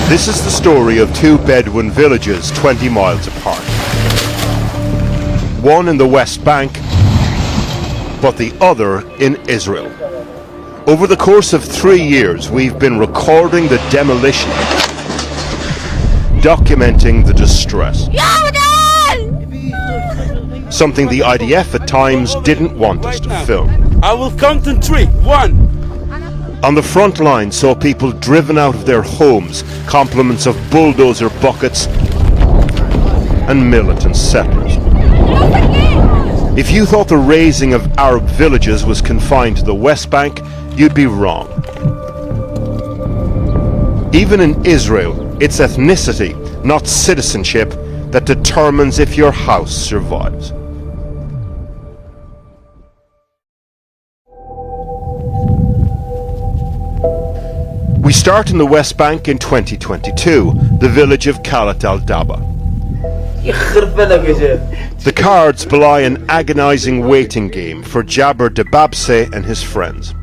This is the story of two Bedouin villages 20 miles apart. One in the West Bank, but the other in Israel. Over the course of 3 years, we've been recording the demolition, documenting the distress. Something the IDF at times didn't want us to film. I will count in 3. 1. On the front line saw people driven out of their homes, compliments of bulldozer buckets and militant settlers. If you thought the razing of Arab villages was confined to the West Bank, you'd be wrong. Even in Israel, it's ethnicity, not citizenship, that determines if your house survives. We start in the West Bank in 2022, the village of Khalat al-Daba. The cards belie an agonizing waiting game for Jabir Debabseh and his friends.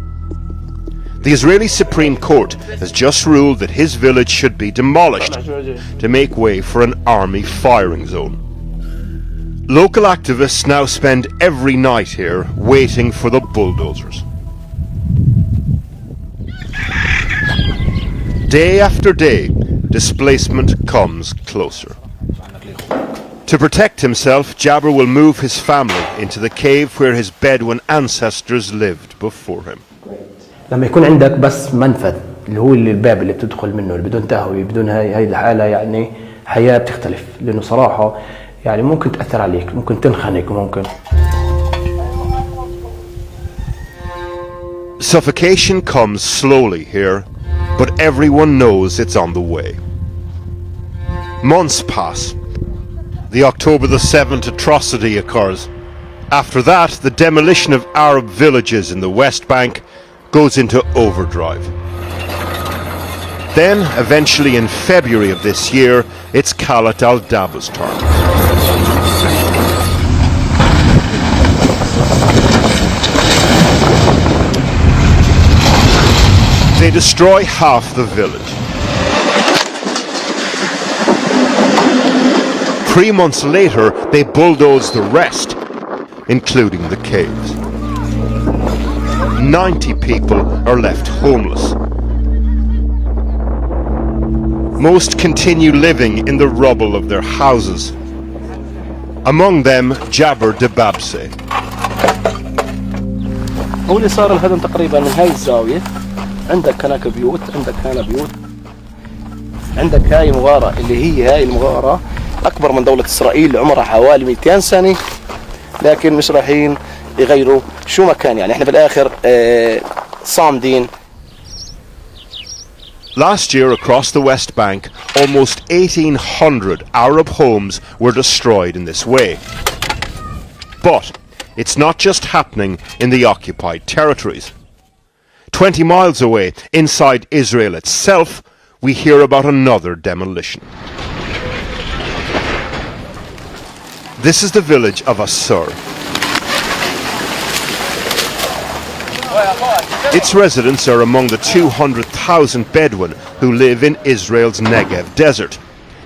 The Israeli Supreme Court has just ruled that his village should be demolished to make way for an army firing zone. Local activists now spend every night here waiting for the bulldozers. Day after day, displacement comes closer. To protect himself, Jabir will move his family into the cave where his Bedouin ancestors lived before him. لما يكون عندك بس منفذ اللي هو الباب اللي بتدخل منه بدون تهوية بدون هاي الحالة يعني حياة بتختلف لأنه صراحة يعني ممكن تأثر عليك ممكن تنخنق ممكن. Suffocation comes slowly here, but everyone knows it's on the way. Months pass. The October the 7th atrocity occurs. After that, the demolition of Arab villages in the West Bank goes into overdrive. Then, eventually in February of this year, it's Khalat al-Daba's turn. They destroy half the village. 3 months later, they bulldoze the rest, including the caves. 90 people are left homeless. Most continue living in the rubble of their houses. Among them, Jabir Debabseh. هو اللي صار الهدم تقريبا من هاي الزاوية عندك هناك بيوت عندك هنا بيوت عندك هاي مغارة اللي هي هاي المغارة أكبر من دولة إسرائيل عمرها حوالي 200 سنة لكن مش رايحين يغيروا شو مكان يعني احنا في الآخر صامدين. Last year across the West Bank, almost 1,800 Arab homes were destroyed in this way. But it's not just happening in the occupied territories. 20 miles away, inside Israel itself, we hear about another demolition. This is the village of Assur. Its residents are among the 200,000 Bedouin who live in Israel's Negev desert.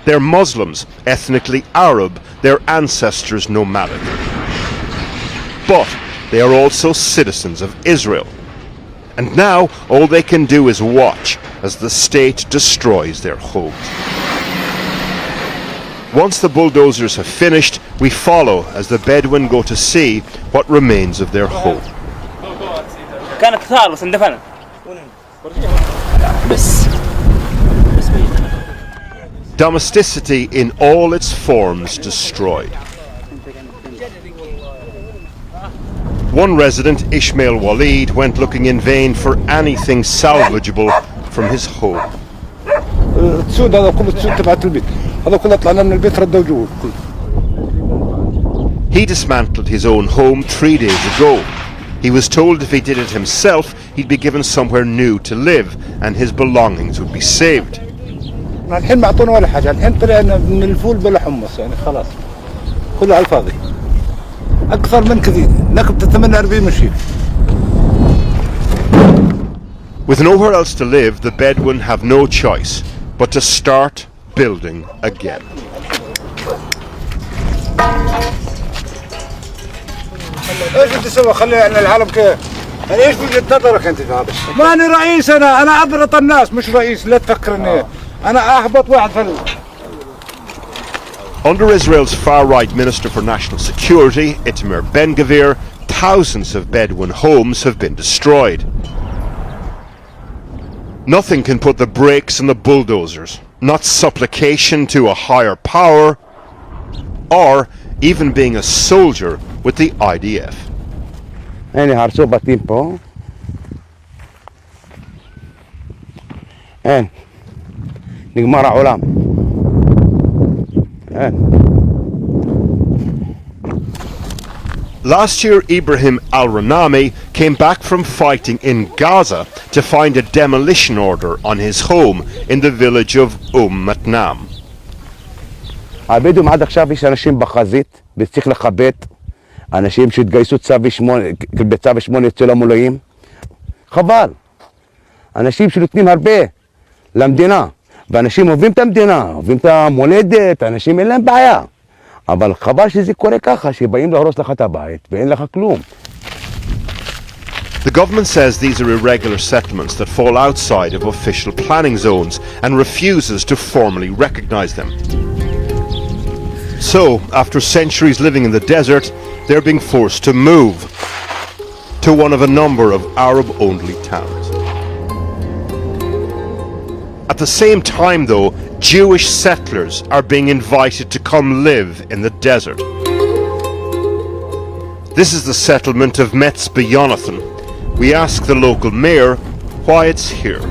They're Muslims, ethnically Arab, their ancestors nomadic. But they are also citizens of Israel. And now all they can do is watch as the state destroys their homes. Once the bulldozers have finished, we follow as the Bedouin go to see what remains of their home. كانت ثار بس اندفنت بس Domesticity in all its forms destroyed. One resident, Ishmael Walid, went looking in vain for anything salvageable from his home. السود هذا كله السود تبعت البيت هذا كله طلعنا من البيت ردوا جوا. He dismantled his own home 3 days ago. He was told if he did it himself, he'd be given somewhere new to live and his belongings would be saved. الحين ما اعطونا ولا حاجه الحين طلعنا من الفول بلا حمص يعني خلاص كله على الفاضي اكثر من كذي نكبت 48 مشي. With nowhere else to live, the Bedouin have no choice but to start building again. ايش بدي اسوي؟ خلي عن العالم كيف؟ انا ايش وجهة نظرك انت في هذا؟ ماني رئيس، انا اضغط الناس مش رئيس، لا تفكر اني انا احبط واحد في Under Israel's far-right Minister for National Security, Itamar Ben-Gvir, thousands of Bedouin homes have been destroyed. Nothing can put the brakes on the bulldozers, not supplication to a higher power, or even being a soldier with the IDF. הנה הרסו בתים פה. אין. נגמר העולם. אין. Last year, Ibrahim al-Ranami came back from fighting in Gaza to find a demolition order on his home in the village of Matnam. הבדואים עד עכשיו יש אנשים בחזית, וצריך לכבד אנשים שהתגייסו בצו 8 אצל המולאים. חבל. אנשים שנותנים הרבה למדינה, ואנשים אוהבים את המדינה, אוהבים את המולדת, אנשים אין להם בעיה. אבל חבל שזה קורה ככה, שבאים להרוס לך את הבית ואין לך כלום. The government says these are irregular settlements that fall outside of official planning zones and refuses to formally recognize them. So, after centuries living in the desert, they're being forced to move to one of a number of Arab-only towns. At the same time, though, Jewish settlers are being invited to come live in the desert. This is the settlement of Metzbe Yonathan. We ask the local mayor why it's here.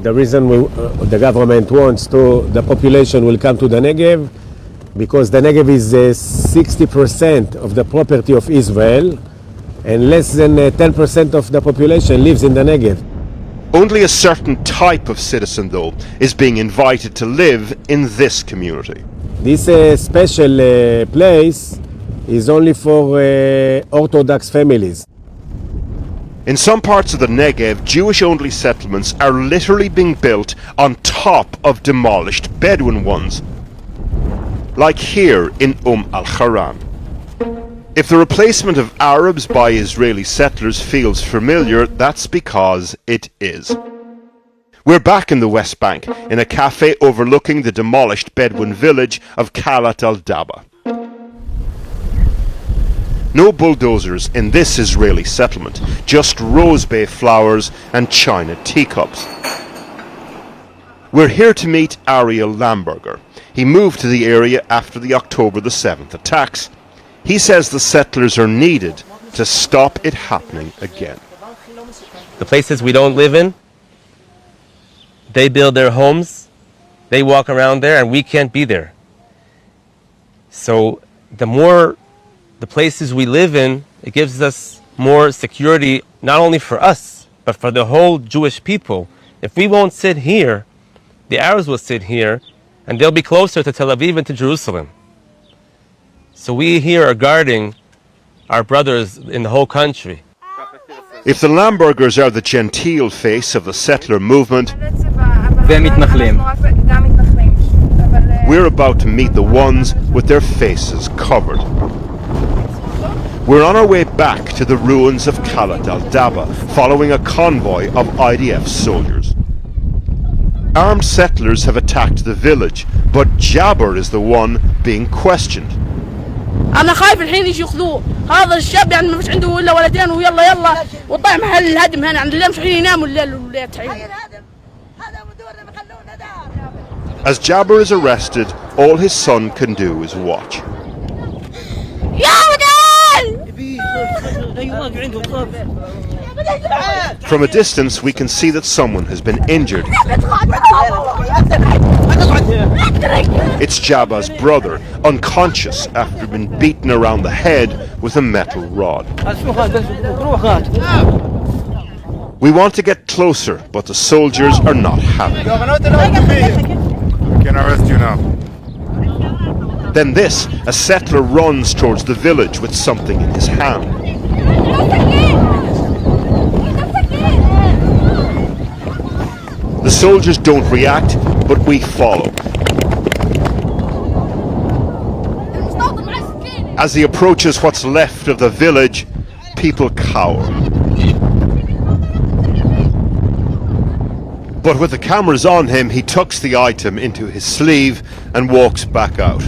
The reason the government wants the population will come to the Negev, because the Negev is 60% of the property of Israel, and less than 10% of the population lives in the Negev. Only a certain type of citizen, though, is being invited to live in this community. This special place is only for Orthodox families. In some parts of the Negev, Jewish-only settlements are literally being built on top of demolished Bedouin ones, like here in al-Haran. If the replacement of Arabs by Israeli settlers feels familiar, that's because it is. We're back in the West Bank, in a cafe overlooking the demolished Bedouin village of Kalat al-Daba. No bulldozers in this Israeli settlement, just rose bay flowers and china teacups. We're here to meet Ariel Lamberger. He moved to the area after the October the 7th attacks. He says the settlers are needed to stop it happening again. The places we don't live in, they build their homes, they walk around there, and we can't be there. So the more the places we live in, it gives us more security, not only for us, but for the whole Jewish people. If we won't sit here, the Arabs will sit here, and they'll be closer to Tel Aviv and to Jerusalem. So we here are guarding our brothers in the whole country. If the Lambergers are the genteel face of the settler movement, we're about to meet the ones with their faces covered. We're on our way back to the ruins of Kalat al-Daba, following a convoy of IDF soldiers. Armed settlers have attacked the village, but Jabber is the one being questioned. أنا خايف الحين يجي ياخذوه، هذا الشاب يعني مش عنده إلا ولدين ويلا يلا وطلع محل الهدم هنا عند اللي مش حين يناموا الليل والليل تعين. As Jabber is arrested, all his son can do is watch. From a distance, we can see that someone has been injured. It's Jabba's brother, unconscious after being beaten around the head with a metal rod. We want to get closer, but the soldiers are not happy. We can arrest you now. Then this, a settler runs towards the village with something in his hand. The soldiers don't react, but we follow. As he approaches what's left of the village, people cower. But with the cameras on him, he tucks the item into his sleeve and walks back out.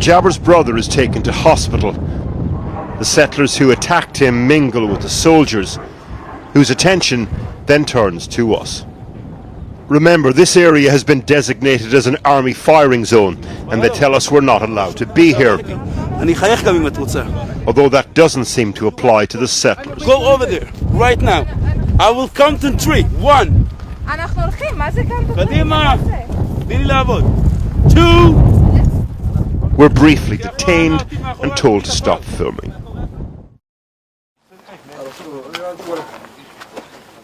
Jabber's brother is taken to hospital. The settlers who attacked him mingle with the soldiers, whose attention then turns to us. Remember, this area has been designated as an army firing zone, and they tell us we're not allowed to be here. Although that doesn't seem to apply to the settlers. Go over there, right now. I will count in 3. 1. 2. We're briefly detained and told to stop filming.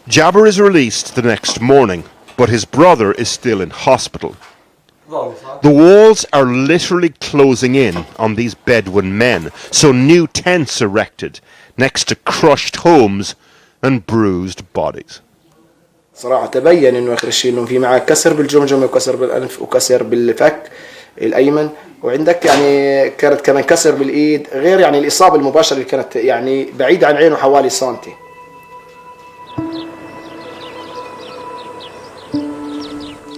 Jabber is released the next morning, but his brother is still in hospital. The walls are literally closing in on these Bedouin men, so new tents erected next to crushed homes and bruised bodies. صراحة تبين إنه آخر شيء إنه في معك كسر بالجمجمة وكسر بالأنف وكسر بالفك الأيمن، وعندك يعني كانت كمان كسر بالإيد، غير يعني الإصابة المباشرة اللي كانت يعني بعيدة عن عينه حوالي سنتي.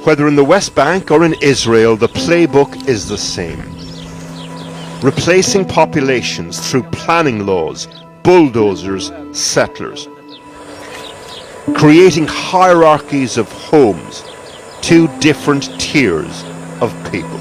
Whether in the West Bank or in Israel, the playbook is the same. Replacing populations through planning laws, bulldozers, settlers. Creating hierarchies of homes, 2 different tiers of people.